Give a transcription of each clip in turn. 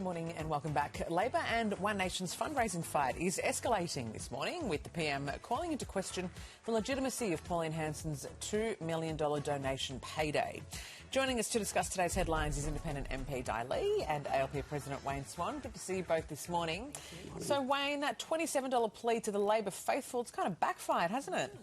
Good morning and welcome back. Labor and One Nation's fundraising fight is escalating this morning, with the PM calling into question the legitimacy of Pauline Hanson's $2 million donation payday. Joining us to discuss today's headlines is Independent MP Di Lee and ALP President Wayne Swan. Good to see you both this morning. So, Wayne, that $27 plea to the Labor faithful, it's kind of backfired, hasn't it?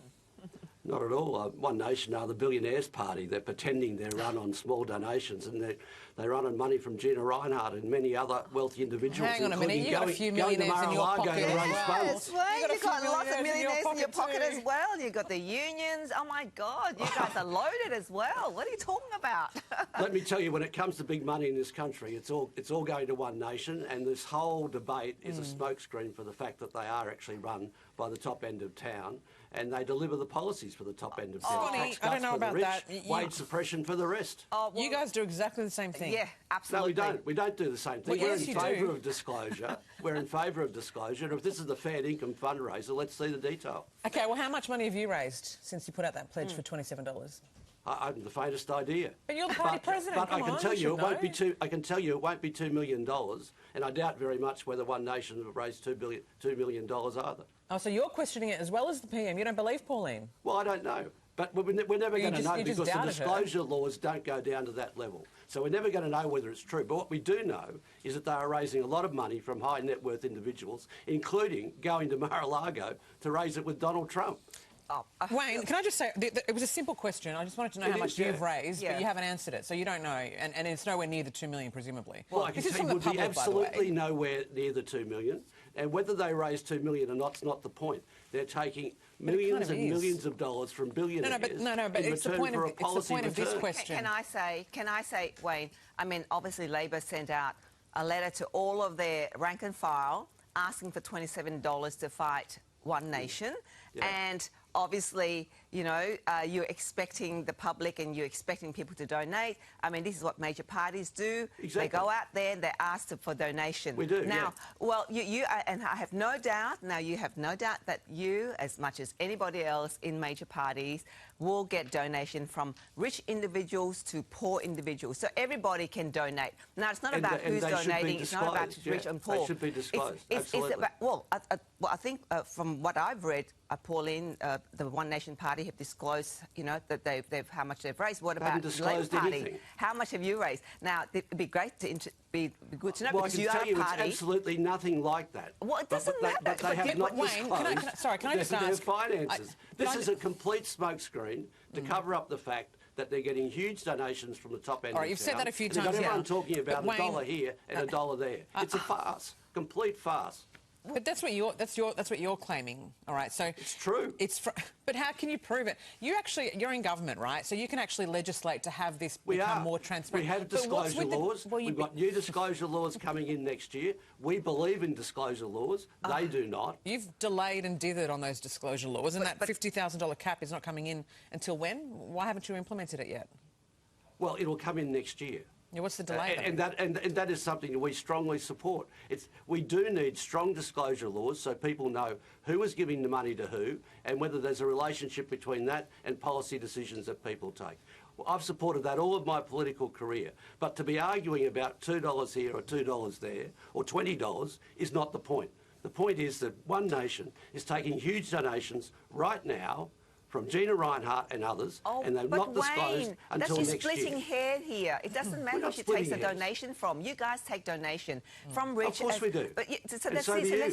Not at all. One Nation are the billionaires party. They're pretending they run on small donations, and they run on money from Gina Reinhardt and many other wealthy individuals. Hang on a minute, you've got a few millionaires in your pocket as well. Yes, well, you've got lots of millionaires in your pocket as well. You've got the unions. Oh my God, you guys are loaded as well. What are you talking about? Let me tell you, when it comes to big money in this country, it's all going to One Nation, and this whole debate is a smokescreen for the fact that they are actually run by the top end of town, and they deliver the policies for the top end of town. Tax cuts I don't know for the about rich, that. Wage suppression for the rest. Oh, well, you guys do exactly the same thing. Yeah, absolutely. No, we don't. We don't do the same thing. Well, We're yes, in you favour do. of disclosure. We're in favour of disclosure. And if this is the fair income fundraiser, let's see the detail. OK, well, how much money have you raised since you put out that pledge for $27? I haven't the faintest idea. But you're the party president. But Come I can on, tell you, should it won't be know. I can tell you, it won't be $2 million, and I doubt very much whether One Nation have raised $2 million either. Oh, so you're questioning it as well as the PM. You don't believe Pauline? Well, I don't know. But we're never going to know you just because the doubted her. disclosure laws don't go down to that level. So we're never going to know whether it's true. But what we do know is that they are raising a lot of money from high net worth individuals, including going to Mar-a-Lago to raise it with Donald Trump. Oh, Wayne, can I just say, it was a simple question. I just wanted to know how much you've raised, but you haven't answered it, so you don't know. And it's nowhere near the $2 million, presumably. Well, I can tell you it would be absolutely nowhere near the $2 million. And whether they raise $2 million or not's not the point. They're taking millions and millions of dollars from billionaires. No, but it's the point of this question. Can I say, Wayne, I mean, obviously Labor sent out a letter to all of their rank and file asking for $27 to fight One Nation. Yeah. And obviously, you know, you're expecting the public and you're expecting people to donate. I mean, this is what major parties do. Exactly. They go out there and they ask for donation. We do, now, well, you and I have no doubt, you have no doubt that you, as much as anybody else in major parties, will get donation from rich individuals to poor individuals. So everybody can donate. Now, it's not about who's donating. It's not about rich and poor. They should be disclosed. It's about, well, I think from what I've read, Pauline, the One Nation Party have disclosed, you know, that they've how much they've raised. What about the Labor Party? Anything. How much have you raised? Now, it'd be great to be good to know well, because I can tell you are a party. it's absolutely nothing like that. Well, it doesn't matter. But they have not Wayne, disclosed can I just their ask? finances. This is a complete smokescreen to cover up the fact that they're getting huge donations from the top end. All right, you've said that a few and times. They've got everyone talking But about Wayne, $1 here and $1 there. It's a farce, complete farce. But that's what you're claiming, all right? So it's true. But how can you prove it? You're in government, right? So you can actually legislate to have this become more transparent. We have disclosure laws. We've got new disclosure laws coming in next year. We believe in disclosure laws. They do not. You've delayed and dithered on those disclosure laws, and that $50,000 cap is not coming in until when? Why haven't you implemented it yet? Well, it'll come in next year. Yeah, what's the delay? And that is something that we strongly support. We do need strong disclosure laws so people know who is giving the money to who and whether there's a relationship between that and policy decisions that people take. Well, I've supported that all of my political career. But to be arguing about $2 here or $2 there or $20 is not the point. The point is that One Nation is taking huge donations right now from Gina Reinhardt and others, and they've not disclosed until next year. That's splitting hair here. It doesn't matter who she takes a donation from. You guys take donation from rich. Of course we do. But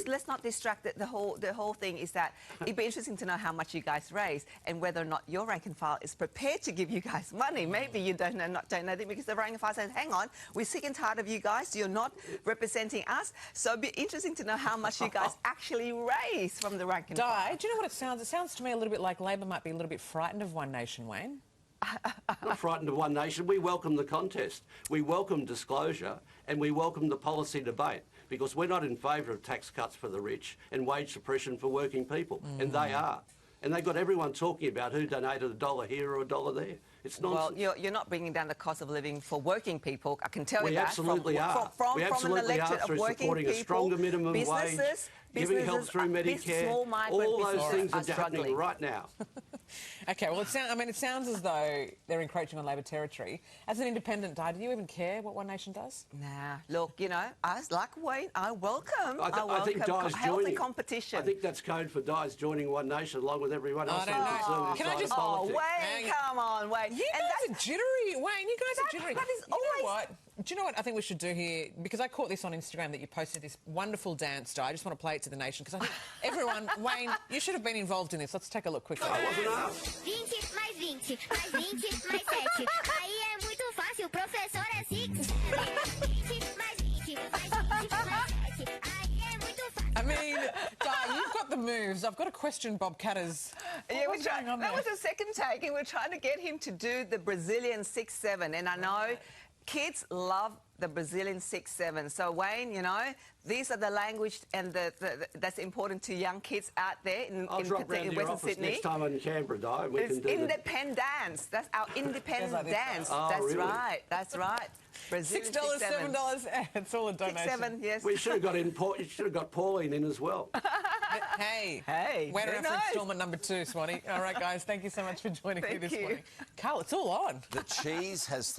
let's not distract the whole thing. Is that it'd be interesting to know how much you guys raise and whether or not your rank and file is prepared to give you guys money. Maybe you don't know, not donating because the rank and file says, "Hang on, we're sick and tired of you guys. You're not representing us." So it'd be interesting to know how much you guys actually raise from the rank and file. Do you know what it sounds? It sounds to me a little bit like Labor might be a little bit frightened of One Nation, Wayne. Not frightened of One Nation. We welcome the contest. We welcome disclosure and we welcome the policy debate because we're not in favour of tax cuts for the rich and wage suppression for working people. And they are. And they've got everyone talking about who donated $1 here or $1 there. It's nonsense. Well, you're not bringing down the cost of living for working people. I can tell you that. We absolutely are. From an electorate of working supporting people, a stronger minimum wage, giving help through Medicare. Small migrant all those businesses things are struggling happening right now. Okay, well, it sounds as though they're encroaching on Labor territory. As an independent, Di, do you even care what One Nation does? Nah, look, you know, us like Wayne, I welcome I think Di's healthy joining. competition. I think that's code for Di's joining One Nation along with everyone else. I don't know. Can I just? Oh, Wayne, come on, Wayne. You guys are jittery, Wayne. You guys are jittery. That is You know always... what? Do you know what I think we should do here? Because I caught this on Instagram that you posted this wonderful dance, Di. I just want to play it to the nation because I think everyone, Wayne, you should have been involved in this. Let's take a look quickly. I wasn't asked. 20 mais 20, mais 20, mais 7. Aí é muito fácil, professor é 6. 20 mais 20, mais 20, mais 7. Aí é muito fácil. I mean, Di, you've got the moves. I've got to question Bob Catter's. Yeah, What's going on that there? was the second take, and we're trying to get him to do the Brazilian 6-7. And I know kids love the Brazilian 6-7. So, Wayne, you know, these are the language and that's important to young kids out there in Drop round to your Western office Sydney. next time in Canberra, Di. We It's can do independence. That's our independent like this, dance. Oh, That's really? right. That's right. Brazilian $6, 6-7. $7. It's all a donation. 6-7, yes. We should have got in. You should have got Pauline in as well. Hey. Hey, Wait who around for knows? instalment number 2, Swanee. All right, guys. Thank you so much for joining me Thank this you. morning. Carl, it's all on. The cheese has slipped.